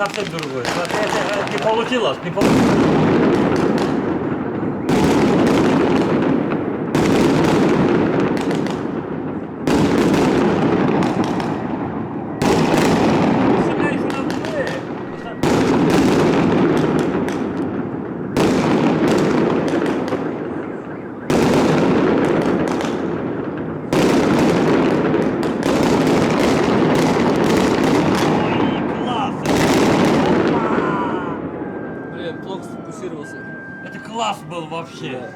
совсем другой. Это не получилось, не получилось. Блин, плохо сфокусировался. Это класс был вообще.